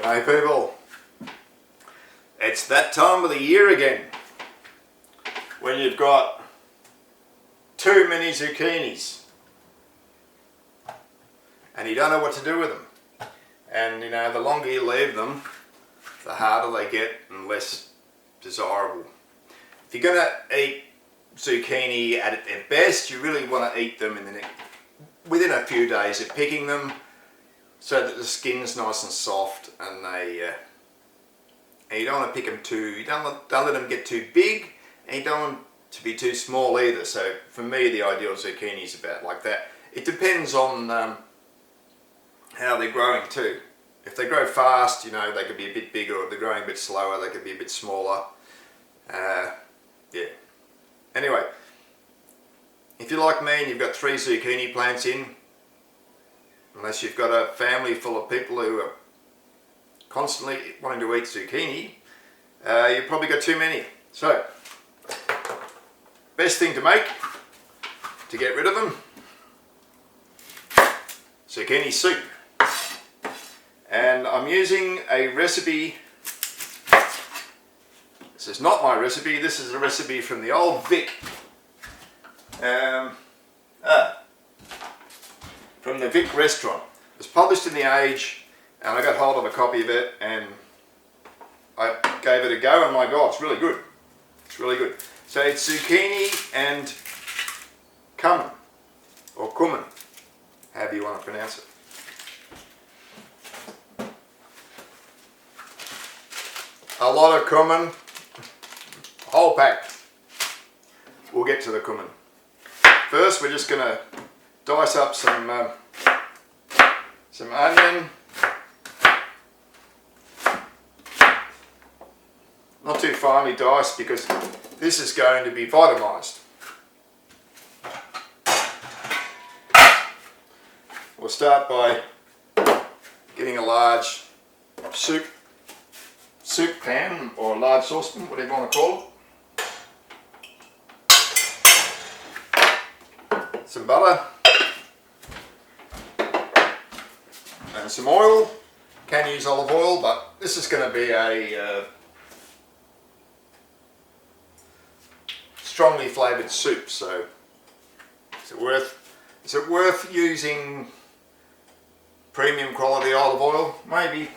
Hey people, it's that time of the year again when you've got too many zucchinis and you don't know what to do with them. And you know, the longer you leave them, the harder they get and less desirable. If you're going to eat zucchini at their best, you really want to eat them within a few days of picking them, so that the skin's nice and soft, and you don't want to pick them you don't let them get too big, and you don't want them to be too small either. So for me, the ideal zucchini is about like that. It depends on how they're growing too. If they grow fast, you know, they could be a bit bigger. If they're growing a bit slower, they could be a bit smaller. Yeah. Anyway, if you're like me and you've got 3 zucchini plants in, unless you've got a family full of people who are constantly wanting to eat zucchini, you've probably got too many. So, best thing to make to get rid of them, zucchini soup. And I'm using a recipe. This is not my recipe, this is a recipe from the old Vic. From the Vic restaurant. It was published in the Age, and I got hold of a copy of it and I gave it a go, and my God, it's really good. It's really good. So it's zucchini and cumin, or cumin, however you want to pronounce it. A lot of cumin, whole pack. We'll get to the cumin. First, we're just going to dice up some onion. Not too finely diced, because this is going to be vitamised. We'll start by getting a large soup pan, or a large saucepan, whatever you want to call it. Some butter and some oil. Can use olive oil, but this is going to be a strongly flavoured soup. So is it worth using premium quality olive oil? Maybe.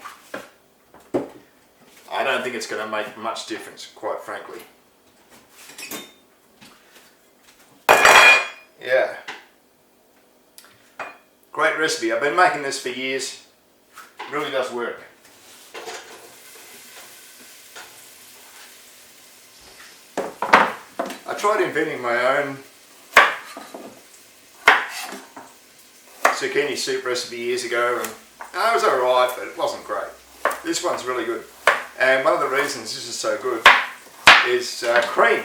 I don't think it's going to make much difference, quite frankly. Yeah. Great recipe. I've been making this for years. It really does work. I tried inventing my own zucchini soup recipe years ago, and it was alright, but it wasn't great. This one's really good. And one of the reasons this is so good is cream.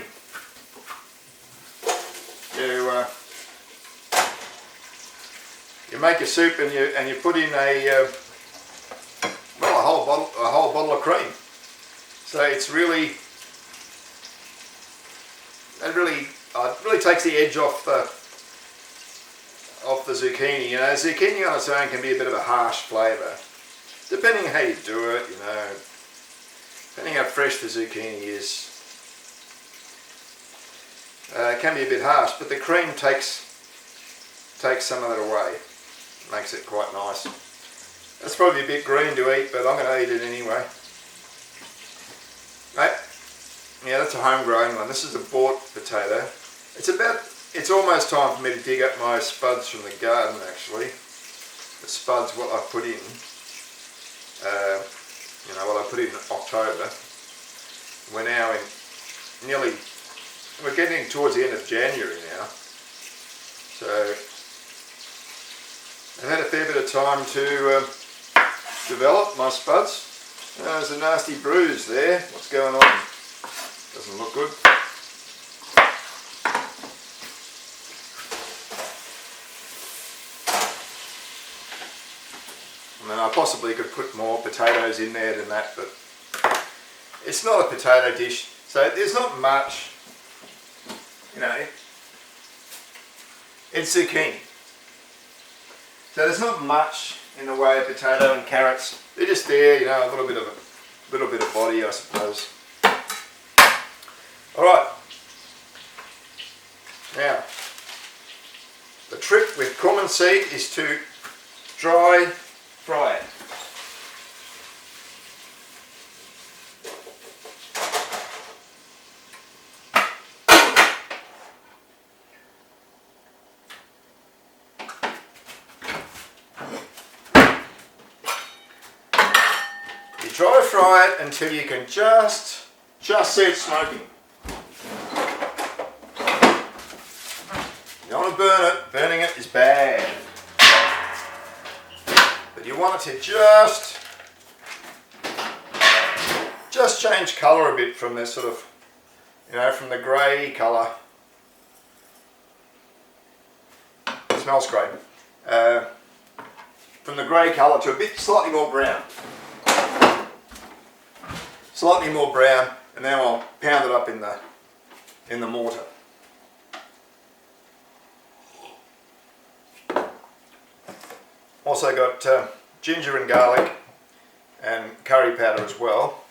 You make a soup and you put in a whole bottle of cream. So it's really it really takes the edge off the zucchini. You know, zucchini on its own can be a bit of a harsh flavour, depending on how you do it. You know, depending how fresh the zucchini is, it can be a bit harsh. But the cream takes some of that away. Makes it quite nice. That's probably a bit green to eat, but I'm going to eat it anyway. Right? Yeah, that's a homegrown one. This is a bought potato. It's almost time for me to dig up my spuds from the garden, actually. The spuds, what I put in, what I put in October. We're now we're getting towards the end of January now. So I've had a fair bit of time to develop my spuds. There's a nasty bruise there. What's going on? Doesn't look good. I mean, I possibly could put more potatoes in there than that, but it's not a potato dish, so there's not much, you know, it's zucchini. So there's not much in the way of potato and carrots. They're just there, you know, a little bit of body, I suppose. All right. Now, the trick with cumin seed is to dry fry it. You dry fry it until you can just see it smoking. You don't want to burn it. Burning it is bad. But you want it to just change colour a bit from this sort of, you know, from the grey colour. It smells great. From the grey colour to a bit slightly more brown. Slightly more brown, and now I'll pound it up in the mortar. Also got ginger and garlic and curry powder as well.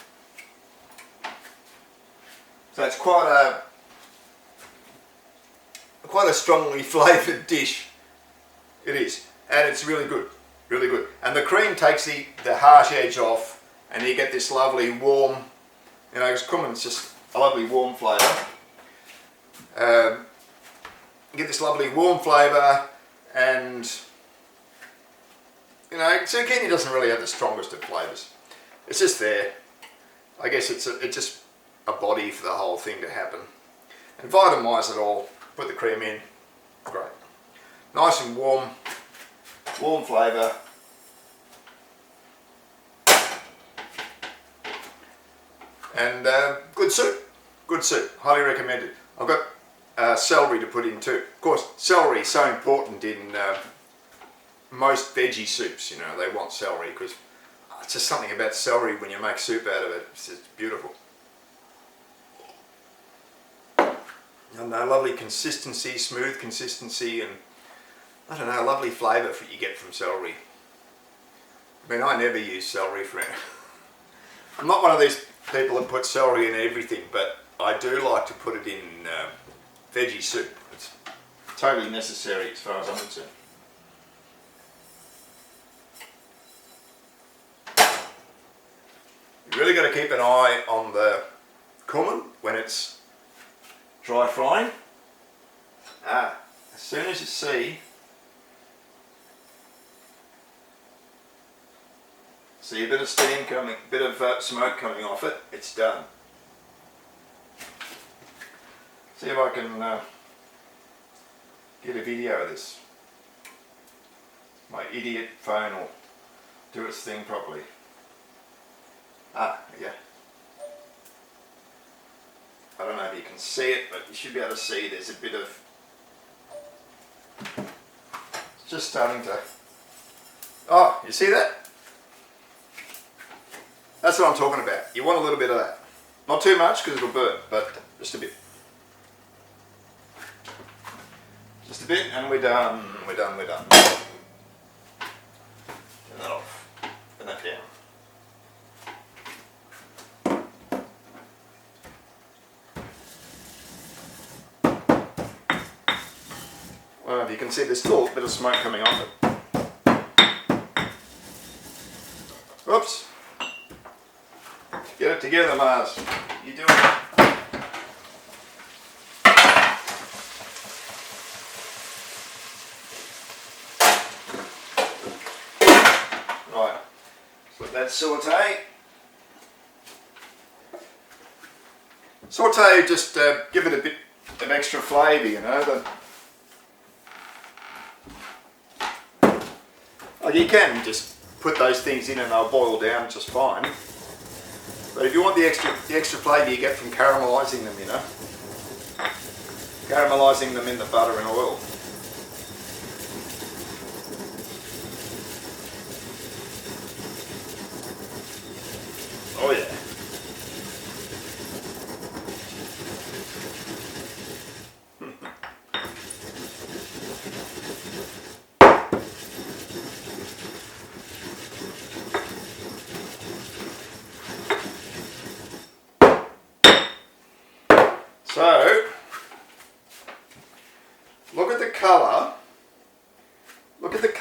So it's quite a strongly flavoured dish. It is, and it's really good, really good. And the cream takes the harsh edge off, and you get this lovely warm, you know, because cumin's just a lovely warm flavour. You get this lovely warm flavour, and you know, zucchini doesn't really have the strongest of flavours. It's just there. I guess it's just a body for the whole thing to happen. And vitamise it all. Put the cream in. Great. Nice and warm flavour. And good soup. Good soup. Highly recommended. I've got celery to put in too. Of course, celery is so important in most veggie soups. You know, they want celery because it's just something about celery when you make soup out of it. It's just beautiful. And a lovely consistency, smooth consistency, and I don't know, a lovely flavour that you get from celery. I mean, I never use celery for it. I'm not one of these people that put celery in everything, but I do like to put it in veggie soup. It's totally necessary as far as I'm concerned. You really got to keep an eye on the cumin when it's dry frying. As soon as you see a bit of steam coming, a bit of smoke coming off it, it's done. See if I can get a video of this. My idiot phone will do its thing properly. Yeah. I don't know if you can see it, but you should be able to see there's a bit of, it's just starting to, oh, you see that? That's what I'm talking about. You want a little bit of that. Not too much because it'll burn, but just a bit. Just a bit and we're done, we're done. Turn that off, turn that down. Well, if you can see there's still a bit of smoke coming off it. Whoops. Get it together, Mars. You doing it? Right. Let that saute. Saute, just give it a bit of extra flavour, you know. You can just put those things in and they'll boil down just fine. But if you want the extra flavour you get from caramelising them, you know. Caramelising them in the butter and oil. Oh yeah.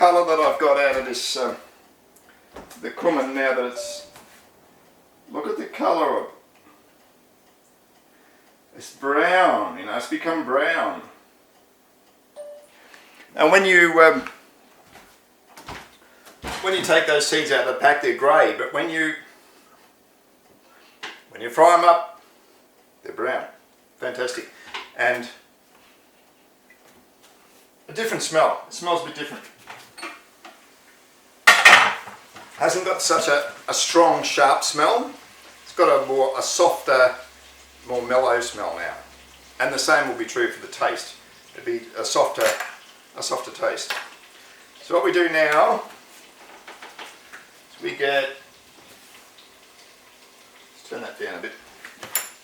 colour that I've got out of this, the cumin now that it's, look at the colour of it. It's brown, you know, it's become brown. And when you take those seeds out of the pack, they're grey, but when you fry them up, they're brown. Fantastic. And a different smell. It smells a bit different. Hasn't got such a strong, sharp smell. It's got a softer, more mellow smell now. And the same will be true for the taste. It'll be a softer taste. So what we do now is we get, let's turn that down a bit,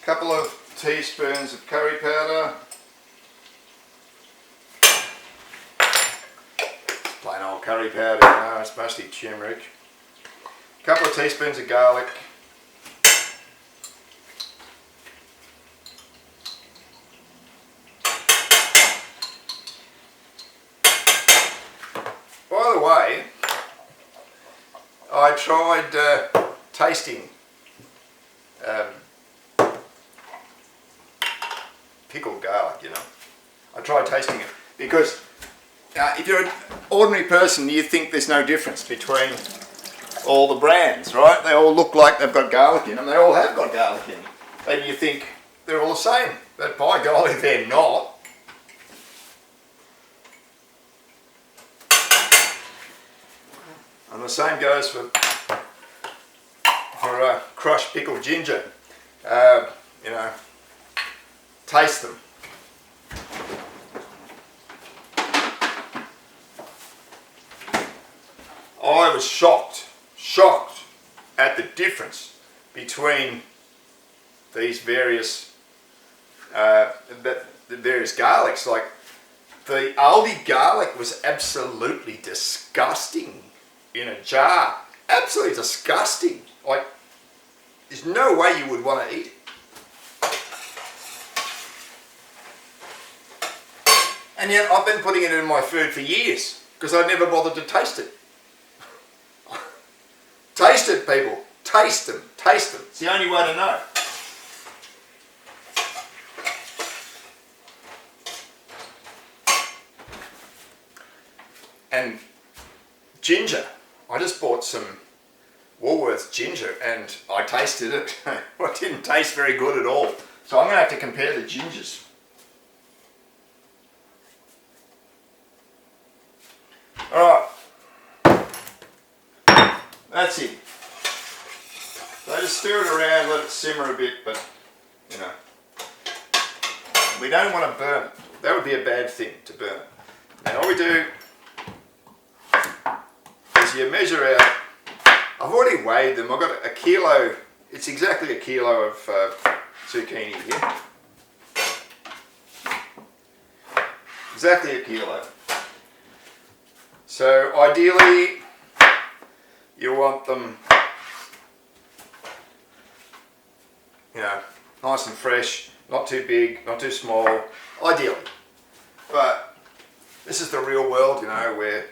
a couple of teaspoons of curry powder, plain old curry powder, you know, it's mostly turmeric, a couple of teaspoons of garlic, by the way, I tried tasting pickled garlic, you know. I tried tasting it because if you're an ordinary person, you think there's no difference between all the brands, right? They all look like they've got garlic in them. They all have got garlic in them. And you think they're all the same. But by golly, they're not. And the same goes for crushed pickled ginger. You know, taste them. I was shocked at the difference between these various the various garlics. Like the Aldi garlic was absolutely disgusting in a jar. Absolutely disgusting. Like there's no way you would want to eat it. And yet I've been putting it in my food for years because I never bothered to taste it. Taste it, people. Taste them. Taste them. It's the only way to know. And ginger. I just bought some Woolworths ginger and I tasted it. Well, it didn't taste very good at all. So I'm going to have to compare the gingers. Alright. That's it. So just stir it around, let it simmer a bit, but you know, we don't want to burn it. That would be a bad thing, to burn it. And all we do is you measure out, I've already weighed them, I've got a kilo, it's exactly a kilo of zucchini here. Exactly a kilo. So ideally, you want them, you know, nice and fresh, not too big, not too small, ideally. But this is the real world, you know, where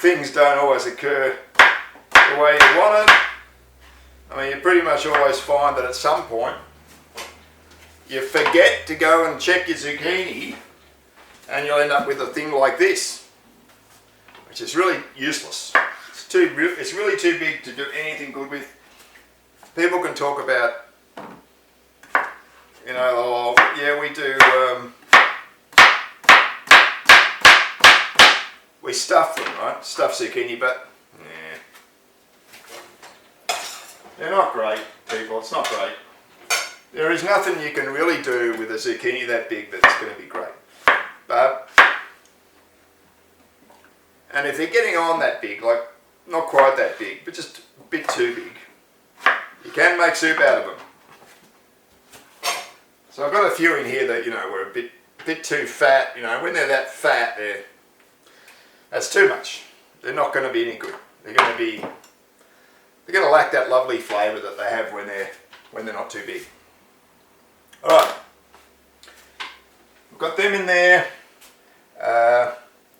things don't always occur the way you want it. I mean, you pretty much always find that at some point, you forget to go and check your zucchini, and you'll end up with a thing like this, which is really useless. It's really too big to do anything good with. People can talk about, you know, oh yeah, we do, we stuff them, right? Stuff zucchini, but yeah, they're not great, people. It's not great. There is nothing you can really do with a zucchini that big that's going to be great. But, and if they're getting on that big, like not quite that big, but just a bit too big, you can make soup out of them. So I've got a few in here that, you know, were a bit too fat. You know, when they're that fat, that's too much. They're not going to be any good. They're going to lack that lovely flavour that they have when they're not too big. All right, we've got them in there.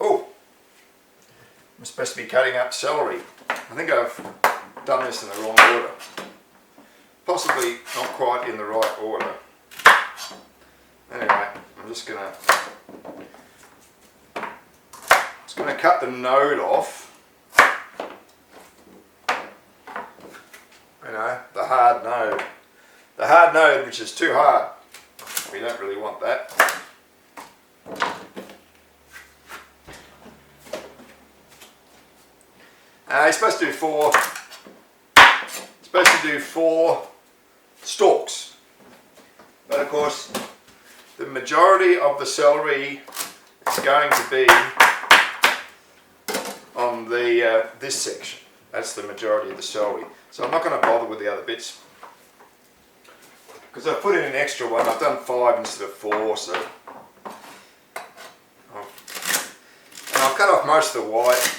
Oh, I'm supposed to be cutting up celery. I think I've done this in the wrong order. Possibly not quite in the right order. Anyway, I'm just gonna cut the node off. You know, the hard node. The hard node which is too hard. We don't really want that. You're supposed to do four stalks, but of course the majority of the celery is going to be on the this section. That's the majority of the celery, so I'm not going to bother with the other bits because I've put in an extra one. I've done 5 instead of 4, so and I've cut off most of the white.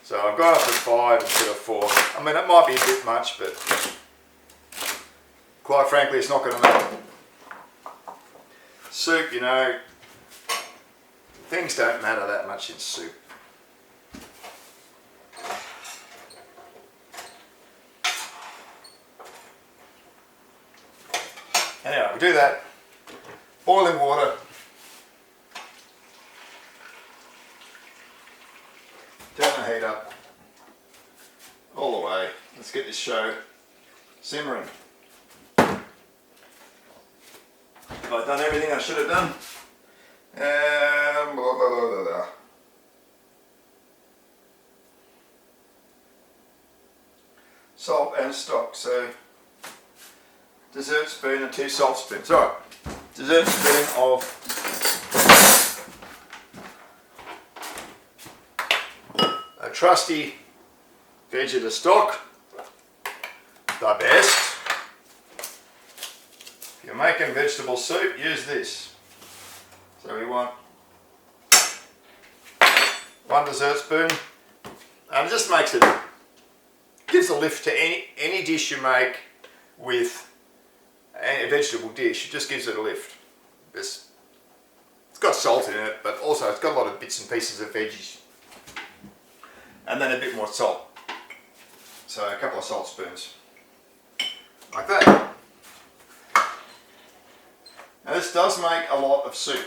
So I've gone up to 5 instead of 4. I mean, it might be a bit much, but quite frankly, it's not going to matter. Soup, you know, things don't matter that much in soup. Anyway, we do that. Boiling water. Turn the heat up all the way. Let's get this show simmering. Have I done everything I should have done? Blah, blah, blah, blah, blah. Salt and stock. So dessert spoon and 2 salt spoons. Alright, dessert spoon of trusty vegeta stock, the best. If you're making vegetable soup, use this. So we want 1 dessert spoon, and it just makes it, gives a lift to any dish you make with a vegetable dish. It just gives it a lift. It's got salt in it, but also it's got a lot of bits and pieces of veggies. And then a bit more salt. So a couple of salt spoons. Like that. Now this does make a lot of soup.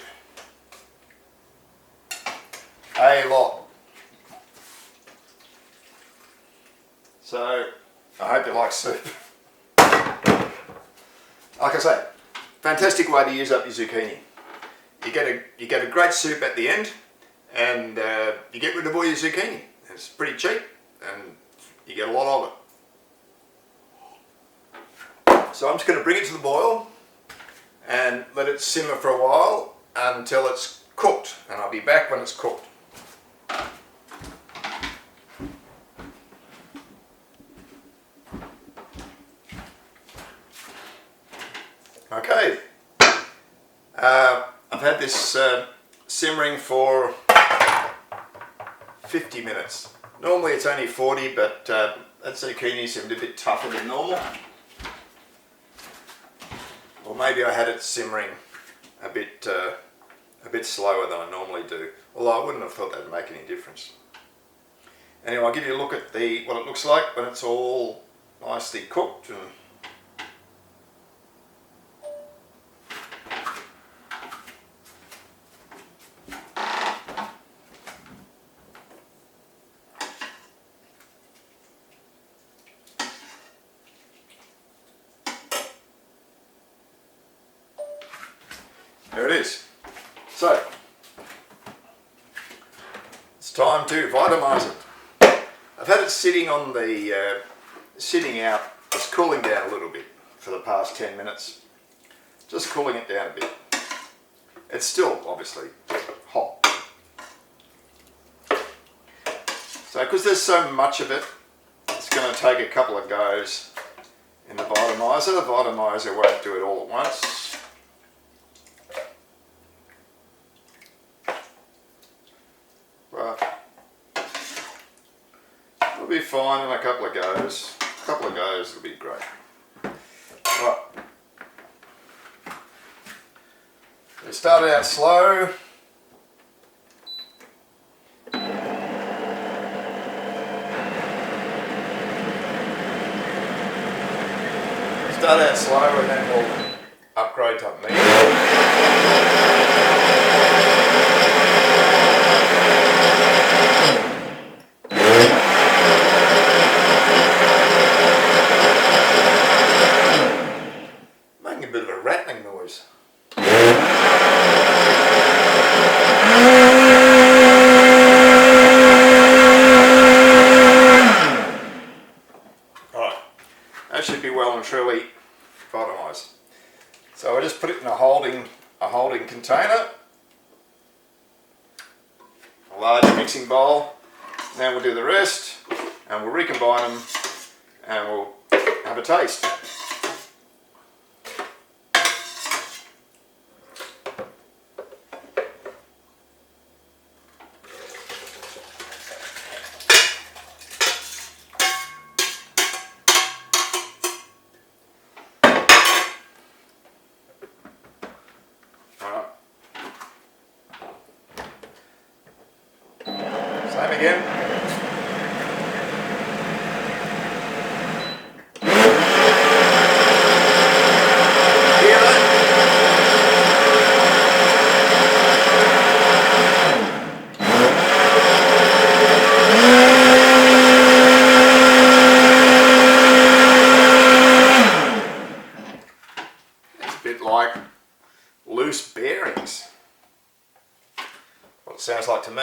A lot. So I hope you like soup. Like I say, fantastic way to use up your zucchini. You get a great soup at the end, and you get rid of all your zucchini. It's pretty cheap and you get a lot of it. So I'm just going to bring it to the boil and let it simmer for a while until it's cooked, and I'll be back when it's cooked. Okay, I've had this simmering for 50 minutes. Normally it's only 40, but that zucchini seemed a bit tougher than normal. Or maybe I had it simmering a bit slower than I normally do. Although I wouldn't have thought that would make any difference. Anyway, I'll give you a look at what it looks like when it's all nicely cooked. And there it is. So, it's time to vitamize it. I've had it sitting on the, sitting out, it's cooling down a little bit for the past 10 minutes. Just cooling it down a bit. It's still obviously hot. So because there's so much of it, it's going to take a couple of goes in the vitamizer. The vitamizer won't do it all at once. It'll be fine in a couple of goes. A couple of goes will be great. Right. We started out slow. start out slow and then we'll upgrade to medium. Making a bit of a rattling noise. Alright, that should be well and truly vitamised. So I just put it in a holding container, a large mixing bowl. Then we'll do the rest and we'll recombine them and we'll have a taste. Same again. Hear that? It's a bit like loose bearings. What it sounds like to me.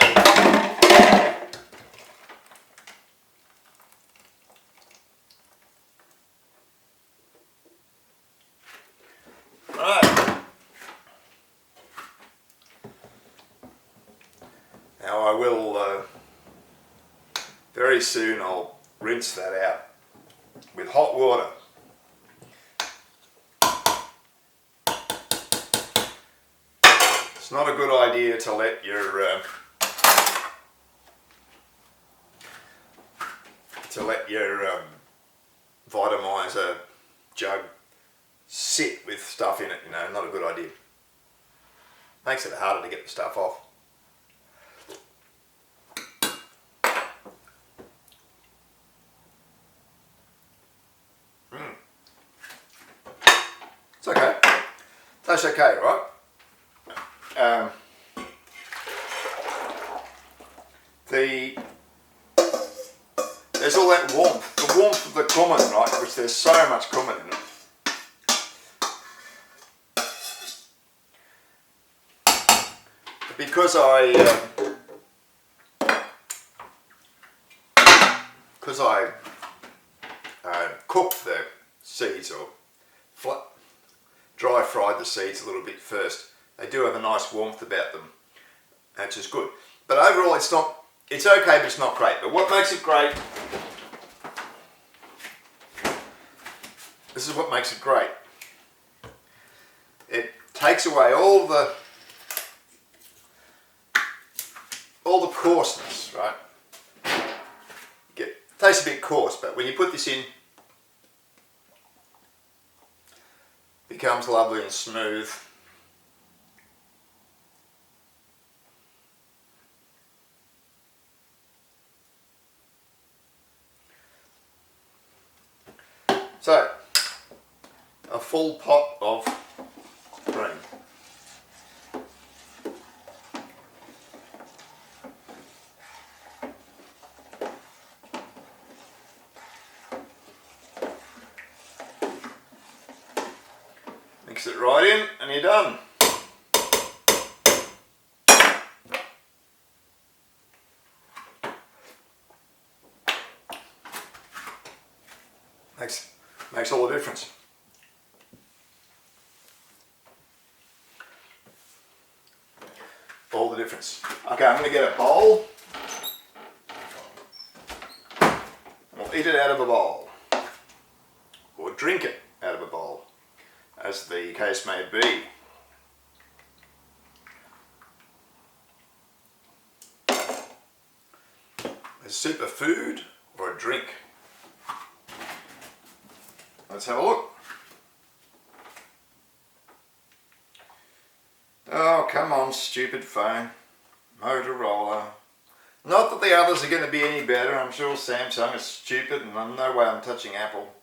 Right. Now I will, very soon I'll rinse that out with hot water. It's not a good idea to let your Vitamizer jug sit with stuff in it, you know, not a good idea. Makes it harder to get the stuff off. It's okay. Tastes okay, right? There's all that warmth, the warmth of the cumin, right, which there's so much cumin in it. Because I cooked the seeds or dry fried the seeds a little bit first, they do have a nice warmth about them, which is good. But overall it's okay, but it's not great. But what makes it great, this is what makes it great. It takes away all the coarseness, right? Tastes a bit coarse, but when you put this in, it becomes lovely and smooth. So, a full pot of cream. Mix it right in and you're done. Makes all the difference. All the difference. Okay, I'm going to get a bowl. We'll eat it out of a bowl. Or drink it out of a bowl, as the case may be. A sip of food or a drink? Let's have a look. Oh, come on, stupid phone. Motorola. Not that the others are going to be any better. I'm sure Samsung is stupid and no way I'm touching Apple.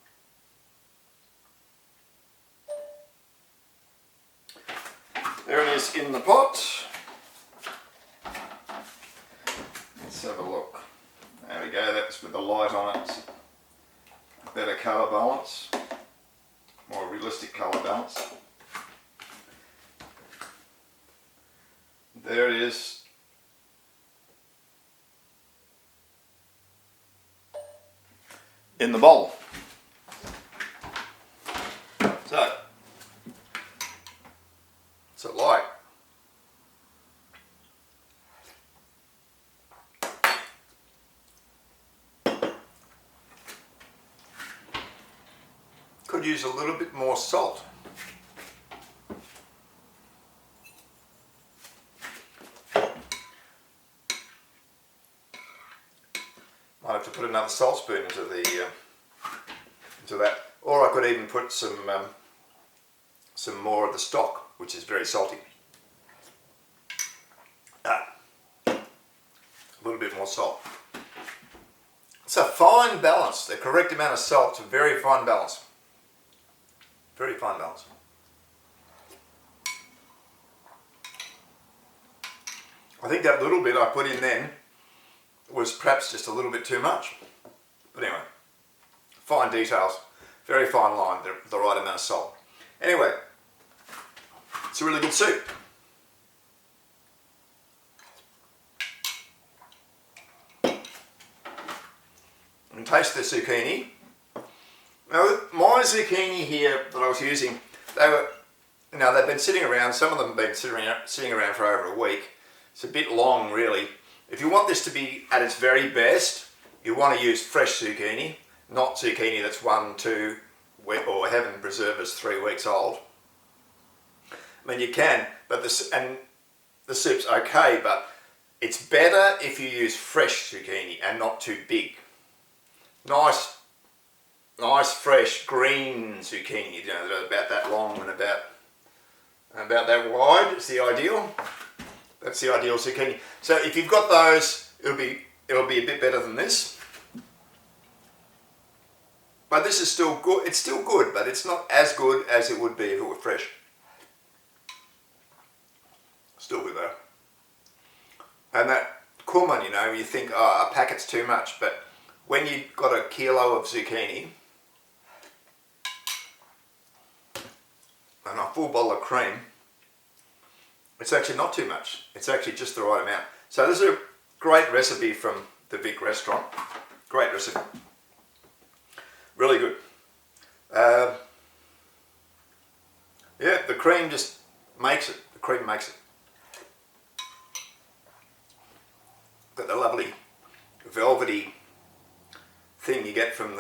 There it is in the pot. Let's have a look. There we go, that's with the light on it. Better colour balance, more realistic colour balance. There it is. In the bowl. So, what's it like? Could use a little bit more salt. Might have to put another salt spoon into that, or I could even put some more of the stock, which is very salty. A little bit more salt. It's a fine balance. The correct amount of salt. It's a very fine balance. Very fine balance. I think that little bit I put in then was perhaps just a little bit too much. But anyway, fine details, very fine line, the right amount of salt. Anyway, it's a really good soup. And taste the zucchini. Now, my zucchini here that I was using, they've been sitting around. Some of them have been sitting around for over a week. It's a bit long, really. If you want this to be at its very best, you want to use fresh zucchini, not zucchini that's 1, 2, or heaven preserve us 3 weeks old. I mean, you can, but the soup's okay, but it's better if you use fresh zucchini and not too big. Nice fresh green zucchini, they're about that long and about that wide is the ideal. That's the ideal zucchini. So if you've got those, it'll be a bit better than this. But this is still good. It's still good, but it's not as good as it would be if it were fresh. Still good though. And that cumin, you think, oh, a packet's too much, but when you've got a kilo of zucchini and a full bottle of cream, it's actually not too much. It's actually just the right amount. So this is a great recipe from the Vic restaurant. Great recipe. Really good. Yeah, the cream just makes it. The cream makes it. Got the lovely velvety thing you get from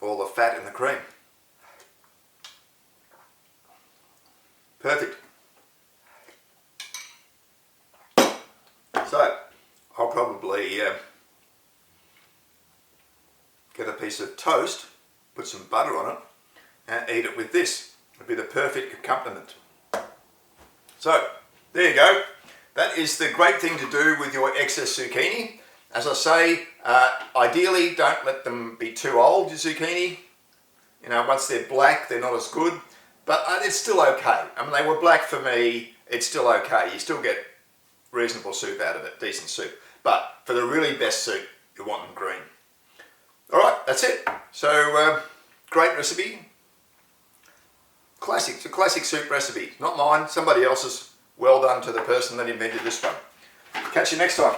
all the fat in the cream. Perfect. So, I'll probably get a piece of toast, put some butter on it, and eat it with this. It'll be the perfect accompaniment. So, there you go. That is the great thing to do with your excess zucchini. As I say, ideally don't let them be too old, your zucchini. Once they're black, they're not as good. But it's still okay. I mean, they were black for me, it's still okay. You still get reasonable soup out of it, decent soup. But for the really best soup, you want them green. Alright, that's it. So, great recipe. Classic, it's a classic soup recipe. Not mine, somebody else's. Well done to the person that invented this one. Catch you next time.